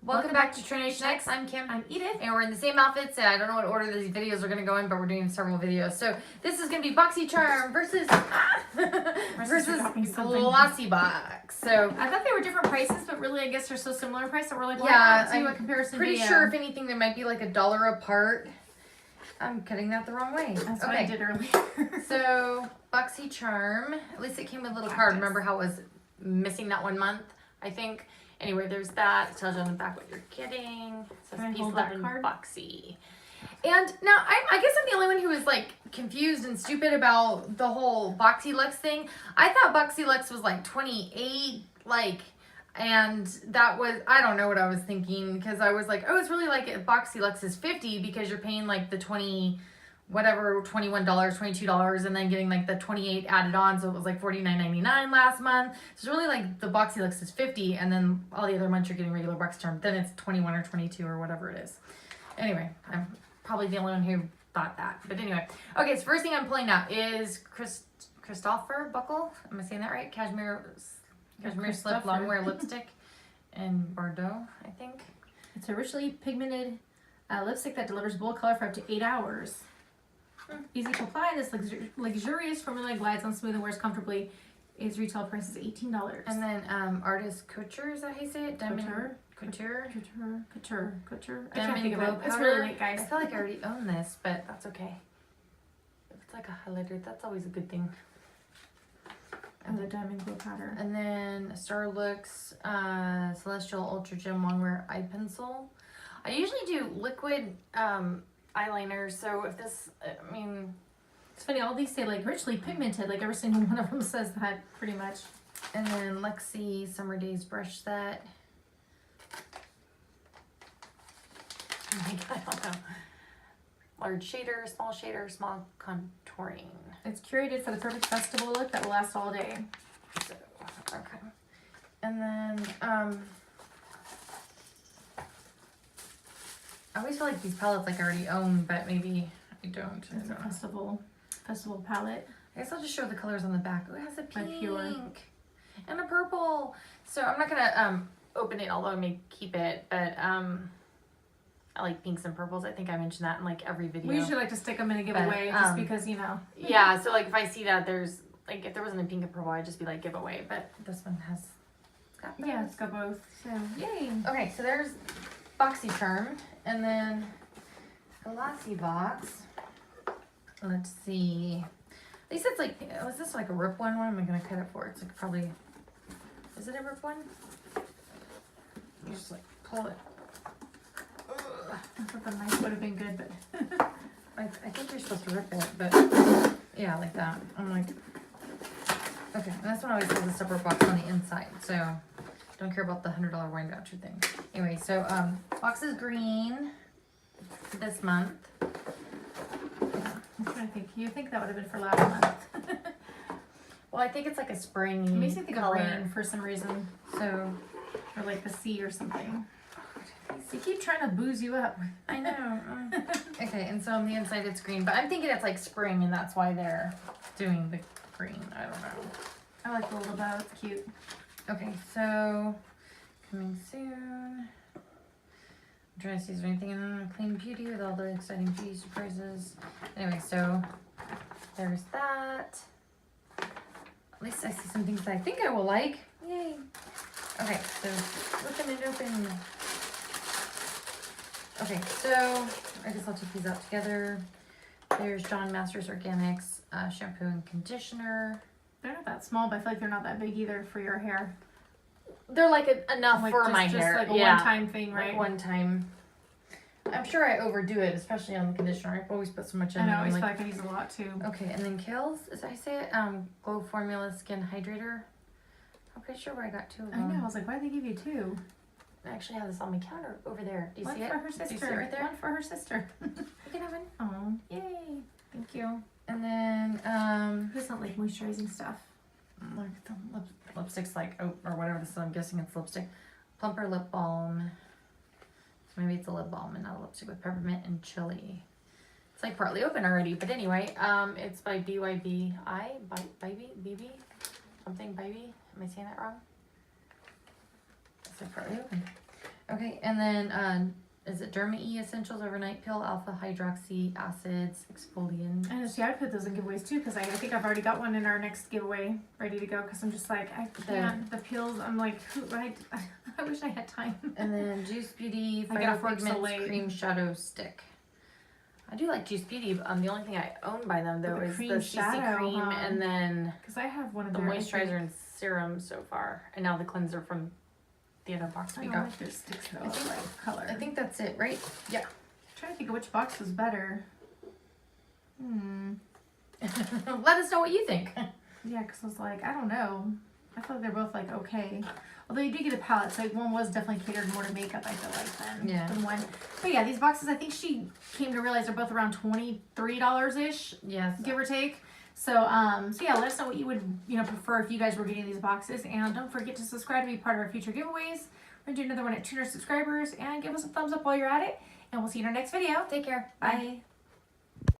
Welcome back to Trination X. I'm Kim. I'm Edith. And we're in the same outfits. I don't know what order these videos are going to go in, but we're doing several videos. So this is going to be BoxyCharm versus Glossybox. So I thought they were different prices, but really I guess they're so similar in price that we're like, why yeah, not do a comparison pretty video? sure if anything they might be like $1 apart. I'm cutting that the wrong way. That's what I did earlier. So BoxyCharm, at least it came with a little card. Remember how it was missing that 1 month, I think. Anyway, there's that. It tells you on the back what you're getting. It says piece 11 Boxy. And now, I guess I'm the only one who was like confused and stupid about the whole BoxyLux thing. I thought BoxyLux was like 28, and that was, I don't know what I was thinking, because I was like, oh, it's really like BoxyLux is 50 because you're paying like the $21, $22, and then getting like the 28 added on, so it was like $49.99 last month. So it's really like the BoxyLux is 50, and then all the other months you're getting regular BoxyCharm. Then it's 21 or 22 or whatever it is. Anyway, I'm probably the only one who thought that. But anyway, okay. So first thing I'm pulling out is Christopher Buckle. Am I saying that right? Cashmere Slip Longwear Lipstick in Bordeaux, I think. It's a richly pigmented lipstick that delivers bold color for up to 8 hours. Easy to apply. This luxurious formula glides on smooth and wears comfortably. Its retail price is $18. And then Artist Couture, is that how you say it? Couture. I can't think of it. It's really late, guys. I feel like I already own this, but that's okay. If it's like a highlighter, that's always a good thing. And the diamond glow powder. And then Starlooks Celestial Ultra Gem Longwear Eye Pencil. I usually do liquid eyeliner, so if this, I mean, it's funny, all these say like richly pigmented, like every single one of them says that pretty much. And then Lexi Summer Days brush set. Oh my god, I don't know. Large shader, small contouring. It's curated for the perfect festival look that will last all day. So, okay. And then I always feel like these palettes like I already own, but maybe I don't. It's a festival palette. I guess I'll just show the colors on the back. Oh, it has a pink Pure. and a purple. So I'm not gonna open it, although I may keep it. But I like pinks and purples. I think I mentioned that in like every video. We usually like to stick them in a giveaway just because, you know. Yeah, so like if I see that there's like, if there wasn't a pink and purple, I'd just be like giveaway. But this one has got both. Yeah, it's got both. So yay. Okay, so there's BoxyCharm, and then Glossybox. Let's see. At least it's like, was this like a rip one? What am I gonna cut it for? It's like probably, is it a rip one? You just like pull it. I thought the knife would have been good, but I think you're supposed to rip it, but yeah, like that. I'm like, okay, and this one always has a separate box on the inside, so don't care about the $100 wine voucher thing. Anyway, so box is green this month. I'm trying to think. You think that would have been for last month? Well, I think it's like a spring. It makes me think color. of rain for some reason, So or like the sea or something. They keep trying to booze you up. I know. Okay, and so on the inside it's green, but I'm thinking it's like spring, and that's why they're doing the green. I don't know. I like the little bow. It's cute. Okay, so coming soon. I'm trying to see if there's anything in Clean Beauty with all the exciting beauty surprises. Anyway, so there's that. At least I see some things that I think I will like. Yay. Okay, so ripping it open. Okay, so I guess I'll take these out together. There's John Masters Organics shampoo and conditioner. They're not that small, but I feel like they're not that big either for your hair. They're like enough Like for just, my just hair. like a Yeah. one-time thing, right? Like one time. I'm sure I overdo it, especially on the conditioner. I always put so much in. I know. I I'm always like, feel like I use a lot too. okay, and then Kale's, as I say it, Glow Formula Skin Hydrator. I'm pretty sure where I got two of I them. know. I was like, why did they give you two? I actually have this on my counter over there. Do you One see it? for her Do you see it sister. right there? One for her sister. You can have one. Oh, yay! Thank you. And then, Who doesn't like moisturizing stuff? like the lipstick's like oat or whatever this is. I'm guessing it's lipstick. Plumper Lip Balm. So maybe it's a lip balm and not a lipstick, with peppermint and chili. It's like partly open already, but anyway, it's by BYBI, BB, something, Baby. Am I saying that wrong? It's like partly open. Okay, and then is it Derma E Essentials Overnight Pill, Alpha Hydroxy Acids, Exfoliant. And see, I'd put those in giveaways too, because I think I've already got one in our next giveaway ready to go. Because I'm just like, I can't. The pills, I'm like, I wish I had time. And then Juice Beauty I get off work so Pigments late. Cream Shadow Stick. I do like Juice Beauty. The only thing I own by them though The is cream the CC shadow, cream huh? and then Because I have one of the their moisturizer and serum so far, and now the cleanser from the other box I we don't got. like their sticks though. I like color. I think that's it, right? Yeah. I'm trying to think of which box was better. Let us know what you think. Yeah, because I was like, I don't know. I feel like they're both like okay. Although you do get a palette, so like one was definitely catered more to makeup, I feel like, than one. But yeah, these boxes, I think she came to realize they're both around $23-ish, Yes. give or take. So, so yeah, let us know what you would, prefer if you guys were getting these boxes. And don't forget to subscribe to be part of our future giveaways. We're going to do another one at 200 subscribers. And give us a thumbs up while you're at it. And we'll see you in our next video. Take care. Bye.